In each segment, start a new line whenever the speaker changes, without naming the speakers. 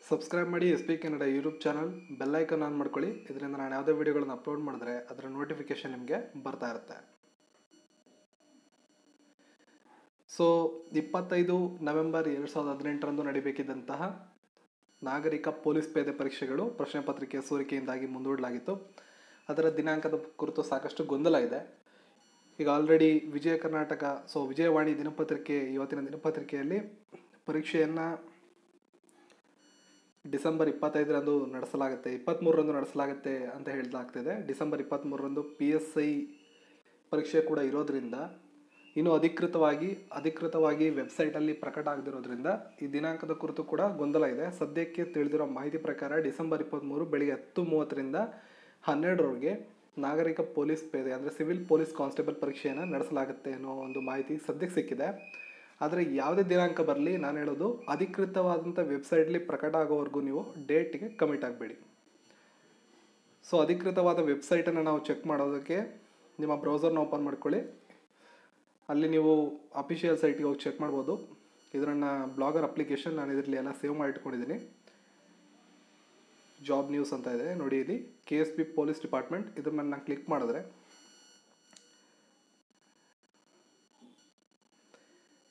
Subscribe ಮಾಡಿ S P Kannada YouTube channel bell icon on ಮಾಡ್ಕೊಳ್ಳಿ. ಇದರಿಂದ ನಾನು ಯಾವುದೇ ವಿಡಿಯೋಗಳನ್ನು ಅಪ್ಲೋಡ್ ಮಾಡಿದ್ರೆ ಅದರ ನೋಟಿಫಿಕೇಶನ್ ನಿಮಗೆ ಬರ್ತಾ ಇರುತ್ತೆ. ಸೊ 25 ನವೆಂಬರ್ 2018 ನಡೀಬೇಕಿದ್ದಂತಹ ನಾಗರಿಕ ಪೊಲೀಸ್ ಪೇದೆ ಪರೀಕ್ಷೆಗಳು ಪ್ರಶ್ನೆ ಪತ್ರಿಕೆಯ ಸೋರಿಕೆಯಿಂದಾಗಿ ಮುಂದೂಡಲಾಗಿತ್ತು. ಅದರ ದಿನಾಂಕದ ಕುರಿತು ಸಾಕಷ್ಟು ಗೊಂದಲ ಇದೆ. ಈಗ ಆಲ್ರೆಡಿ ವಿಜಯ ಕರ್ನಾಟಕ ವಿಜಯವಾಣಿ ದಿನಪತ್ರಿಕೆ ಇವತ್ತಿನ ದಿನಪತ್ರಿಕೆಯಲ್ಲಿ ಪರೀಕ್ಷೆಯನ್ನು ಡಿಸೆಂಬರ್ 25ರಂದು ನಡೆಸಲಾಗುತ್ತೆ, 23ರಂದು ನಡೆಸಲಾಗುತ್ತೆ ಅಂತ ಹೇಳಲಾಗ್ತಿದೆ. ಡಿಸೆಂಬರ್ 23ರಂದು PSI ಪರೀಕ್ಷೆ ಕೂಡ ಇರೋದ್ರಿಂದ ಇನ್ನೂ ಅಧಿಕೃತವಾಗಿ ವೆಬ್ಸೈಟಲ್ಲಿ ಪ್ರಕಟ ಆಗದಿರೋದ್ರಿಂದ ಈ ದಿನಾಂಕದ ಕುರಿತು ಕೂಡ ಗೊಂದಲ ಇದೆ. ಸದ್ಯಕ್ಕೆ ತಿಳಿದಿರೋ ಮಾಹಿತಿ ಪ್ರಕಾರ ಡಿಸೆಂಬರ್ 23 ಬೆಳಿಗ್ಗೆ 10:30ರಿಂದ 12ರವರೆಗೆ ನಾಗರಿಕ ಪೊಲೀಸ್ ಪೇದೆ ಅಂದರೆ ಸಿವಿಲ್ ಪೊಲೀಸ್ ಕಾನ್ಸ್ಟೇಬಲ್ ಪರೀಕ್ಷೆಯನ್ನು ನಡೆಸಲಾಗುತ್ತೆ ಅನ್ನೋ ಒಂದು ಮಾಹಿತಿ ಸದ್ಯಕ್ಕೆ ಸಿಕ್ಕಿದೆ. ಆದರೆ ಯಾವುದೇ ದಿನಾಂಕ ಬರಲಿ, ನಾನು ಹೇಳೋದು ಅಧಿಕೃತವಾದಂಥ ವೆಬ್ಸೈಟ್ಲಿ ಪ್ರಕಟ ಆಗೋವರೆಗೂ ನೀವು ಡೇಟ್ಗೆ ಕಮಿಟ್ ಆಗಬೇಡಿ. ಸೊ ಅಧಿಕೃತವಾದ ವೆಬ್ಸೈಟನ್ನು ನಾವು ಚೆಕ್ ಮಾಡೋದಕ್ಕೆ ನಿಮ್ಮ ಬ್ರೌಸರ್ನ ಓಪನ್ ಮಾಡ್ಕೊಳ್ಳಿ. ಅಲ್ಲಿ ನೀವು ಅಫಿಷಿಯಲ್ ಸೈಟ್ಗೆ ಹೋಗಿ ಚೆಕ್ ಮಾಡ್ಬೋದು. ಇದನ್ನು ಬ್ಲಾಗರ್ ಅಪ್ಲಿಕೇಶನ್ ನಾನು ಇದರಲ್ಲಿ ಎಲ್ಲ ಸೇವ್ ಮಾಡಿ ಇಟ್ಕೊಂಡಿದ್ದೀನಿ. ಜಾಬ್ ನ್ಯೂಸ್ ಅಂತ ಇದೆ ನೋಡಿ, ಇಲ್ಲಿ KSP ಪೊಲೀಸ್ ಡಿಪಾರ್ಟ್ಮೆಂಟ್ ಇದ್ರ ಮೇಲೆ ನಾನು ಕ್ಲಿಕ್ ಮಾಡಿದ್ರೆ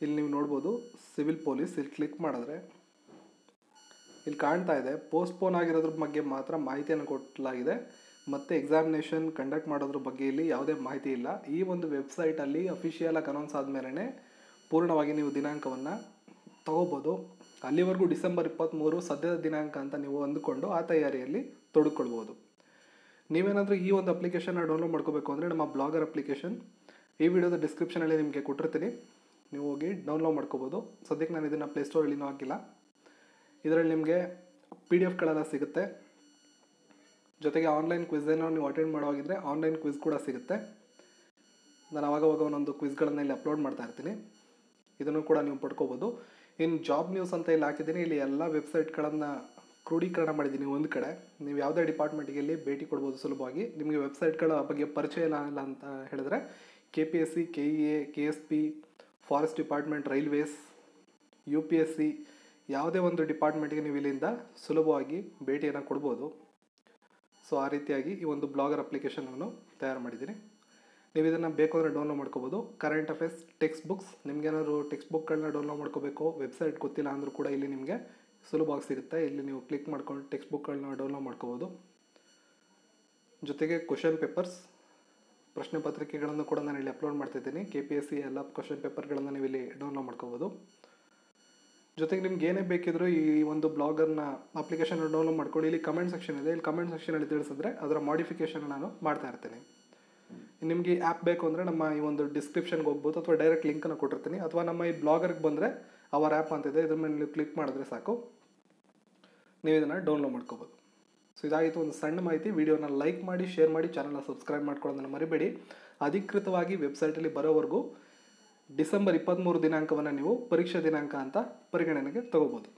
ಇಲ್ಲಿ ನೀವು ನೋಡ್ಬೋದು ಸಿವಿಲ್ ಪೊಲೀಸ್. ಇಲ್ಲಿ ಕ್ಲಿಕ್ ಮಾಡಿದ್ರೆ ಇಲ್ಲಿ ಕಾಣ್ತಾ ಇದೆ ಪೋಸ್ಟ್ಪೋನ್ ಆಗಿರೋದ್ರ ಬಗ್ಗೆ ಮಾತ್ರ ಮಾಹಿತಿಯನ್ನು ಕೊಡಲಾಗಿದೆ, ಮತ್ತು ಎಕ್ಸಾಮಿನೇಷನ್ ಕಂಡಕ್ಟ್ ಮಾಡೋದ್ರ ಬಗ್ಗೆ ಇಲ್ಲಿ ಯಾವುದೇ ಮಾಹಿತಿ ಇಲ್ಲ. ಈ ಒಂದು ವೆಬ್ಸೈಟಲ್ಲಿ ಅಫಿಷಿಯಲ್ ಆಗಿ ಅನೌನ್ಸ್ ಆದಮೇಲೆ ಪೂರ್ಣವಾಗಿ ನೀವು ದಿನಾಂಕವನ್ನು ತಗೋಬೋದು. ಅಲ್ಲಿವರೆಗೂ ಡಿಸೆಂಬರ್ 23 ಸದ್ಯದ ದಿನಾಂಕ ಅಂತ ನೀವು ಅಂದುಕೊಂಡು ಆ ತಯಾರಿಯಲ್ಲಿ ತೊಡಗಿಕೊಳ್ಬೋದು. ನೀವೇನಾದರೂ ಈ ಒಂದು ಅಪ್ಲಿಕೇಶನ್ನ ಡೌನ್ಲೋಡ್ ಮಾಡ್ಕೋಬೇಕು ಅಂದರೆ ನಮ್ಮ ಬ್ಲಾಗರ್ ಅಪ್ಲಿಕೇಶನ್ ಈ ವಿಡಿಯೋದ ಡಿಸ್ಕ್ರಿಪ್ಷನಲ್ಲಿ ನಿಮಗೆ ಕೊಟ್ಟಿರ್ತೀನಿ, ನೀವು ಹೋಗಿ ಡೌನ್ಲೋಡ್ ಮಾಡ್ಕೋಬೋದು. ಸದ್ಯಕ್ಕೆ ನಾನು ಇದನ್ನು ಪ್ಲೇಸ್ಟೋರಲ್ಲಿನೂ ಹಾಕಿಲ್ಲ. ಇದರಲ್ಲಿ ನಿಮಗೆ PDF ಸಿಗುತ್ತೆ. ಜೊತೆಗೆ ಆನ್ಲೈನ್ ಕ್ವಿಝ್ ಏನೋ ನೀವು ಅಟೆಂಡ್ ಮಾಡೋವಾಗಿದ್ದರೆ ಆನ್ಲೈನ್ ಕ್ವಿಝ್ ಕೂಡ ಸಿಗುತ್ತೆ. ನಾನು ಆವಾಗವಾಗ ಒಂದೊಂದು ಕ್ವಿಝ್ಗಳನ್ನು ಇಲ್ಲಿ ಅಪ್ಲೋಡ್ ಮಾಡ್ತಾ ಇರ್ತೀನಿ, ಇದನ್ನು ಕೂಡ ನೀವು ಪಡ್ಕೋಬೋದು. ಇನ್ನು ಜಾಬ್ ನ್ಯೂಸ್ ಅಂತ ಇಲ್ಲಿ ಹಾಕಿದ್ದೀನಿ. ಇಲ್ಲಿ ಎಲ್ಲ ವೆಬ್ಸೈಟ್ಗಳನ್ನು ಕ್ರೋಢೀಕರಣ ಮಾಡಿದ್ದೀನಿ ಒಂದು ಕಡೆ. ನೀವು ಯಾವುದೇ ಡಿಪಾರ್ಟ್ಮೆಂಟಿಗೆ ಇಲ್ಲಿ ಭೇಟಿ ಕೊಡ್ಬೋದು ಸುಲಭವಾಗಿ. ನಿಮಗೆ ವೆಬ್ಸೈಟ್ಗಳ ಬಗ್ಗೆ ಪರಿಚಯ ಇಲ್ಲ ಅಂತ ಹೇಳಿದ್ರೆ KPSC, KEA, KSP, forest department, railways, UPSC ಯಾವುದೇ ಒಂದು ಡಿಪಾರ್ಟ್ಮೆಂಟ್ಗೆ ನೀವು ಇಲ್ಲಿಂದ ಸುಲಭವಾಗಿ ಭೇಟಿಯನ್ನು ಕೊಡ್ಬೋದು. ಸೊ ಆ ರೀತಿಯಾಗಿ ಈ ಒಂದು ಬ್ಲಾಗರ್ ಅಪ್ಲಿಕೇಶನನ್ನು ತಯಾರು ಮಾಡಿದ್ದೀನಿ. ನೀವು ಇದನ್ನು ಬೇಕು ಅಂದರೆ ಡೌನ್ಲೋಡ್ ಮಾಡ್ಕೋಬೋದು. ಕರೆಂಟ್ ಅಫೇರ್ಸ್, ಟೆಕ್ಸ್ಟ್ ಬುಕ್ಸ್, ನಿಮಗೇನಾದ್ರು ಟೆಕ್ಸ್ಟ್ ಬುಕ್ಗಳನ್ನ ಡೌನ್ಲೋಡ್ ಮಾಡ್ಕೋಬೇಕು, ವೆಬ್ಸೈಟ್ ಗೊತ್ತಿಲ್ಲ ಅಂದರೂ ಕೂಡ ಇಲ್ಲಿ ನಿಮಗೆ ಸುಲಭವಾಗಿ ಸಿಗುತ್ತೆ. ಇಲ್ಲಿ ನೀವು ಕ್ಲಿಕ್ ಮಾಡ್ಕೊಂಡು ಟೆಕ್ಸ್ಟ್ ಬುಕ್ಗಳನ್ನ ಡೌನ್ಲೋಡ್ ಮಾಡ್ಕೋಬೋದು. ಜೊತೆಗೆ ಕ್ವಶನ್ ಪೇಪರ್ಸ್, ಪ್ರಶ್ನೆ ಪತ್ರಿಕೆಗಳನ್ನು ಕೂಡ ನಾನು ಇಲ್ಲಿ ಅಪ್ಲೋಡ್ ಮಾಡ್ತಿದ್ದೀನಿ. KPSC ಎಲ್ಲ ಕ್ವಶನ್ ಪೇಪರ್ಗಳನ್ನು ನೀವು ಇಲ್ಲಿ ಡೌನ್ಲೋಡ್ ಮಾಡ್ಕೋಬೋದು. ಜೊತೆಗೆ ನಿಮ್ಗೆ ಏನೇ ಬೇಕಿದ್ರೂ ಈ ಒಂದು ಬ್ಲಾಗರ್ನ ಅಪ್ಲಿಕೇಶನ್ ಡೌನ್ಲೋಡ್ ಮಾಡ್ಕೊಂಡು ಇಲ್ಲಿ ಕಮೆಂಟ್ ಸೆಕ್ಷನ್ ಇದೆ, ಇಲ್ಲಿ ಕಮೆಂಟ್ ಸೆಕ್ಷನಲ್ಲಿ ತಿಳಿಸಿದ್ರೆ ಅದರ ಮಾಡಿಫಿಕೇಷನ್ ನಾನು ಮಾಡ್ತಾ ಇರ್ತೀನಿ. ನಿಮಗೆ ಈ ಆ್ಯಪ್ ಬೇಕು ಅಂದರೆ ನಮ್ಮ ಈ ಒಂದು ಡಿಸ್ಕ್ರಿಪ್ಷನ್ಗೆ ಹೋಗ್ಬೋದು, ಅಥವಾ ಡೈರೆಕ್ಟ್ ಲಿಂಕನ್ನು ಕೊಟ್ಟಿರ್ತೀನಿ, ಅಥವಾ ನಮ್ಮ ಈ ಬ್ಲಾಗರ್ಗೆ ಬಂದರೆ ಅವರ್ ಆ್ಯಪ್ ಅಂತಿದೆ, ಇದ್ರ ಮೇಲೆ ನೀವು ಕ್ಲಿಕ್ ಮಾಡಿದ್ರೆ ಸಾಕು, ನೀವು ಇದನ್ನು ಡೌನ್ಲೋಡ್ ಮಾಡ್ಕೋಬೋದು. ಸೊ ಇದಾಗಿತ್ತು ಒಂದು ಸಣ್ಣ ಮಾಹಿತಿ. ವಿಡಿಯೋನ ಲೈಕ್ ಮಾಡಿ, ಶೇರ್ ಮಾಡಿ, ಚಾನಲ್ನ ಸಬ್ಸ್ಕ್ರೈಬ್ ಮಾಡ್ಕೊಳ್ಳೋದನ್ನು ಮರಿಬೇಡಿ. ಅಧಿಕೃತವಾಗಿ ವೆಬ್ಸೈಟಲ್ಲಿ ಬರೋವರೆಗೂ ಡಿಸೆಂಬರ್ 23 ದಿನಾಂಕವನ್ನು ನೀವು ಪರೀಕ್ಷಾ ದಿನಾಂಕ ಅಂತ ಪರಿಗಣನೆಗೆ ತಗೋಬೋದು.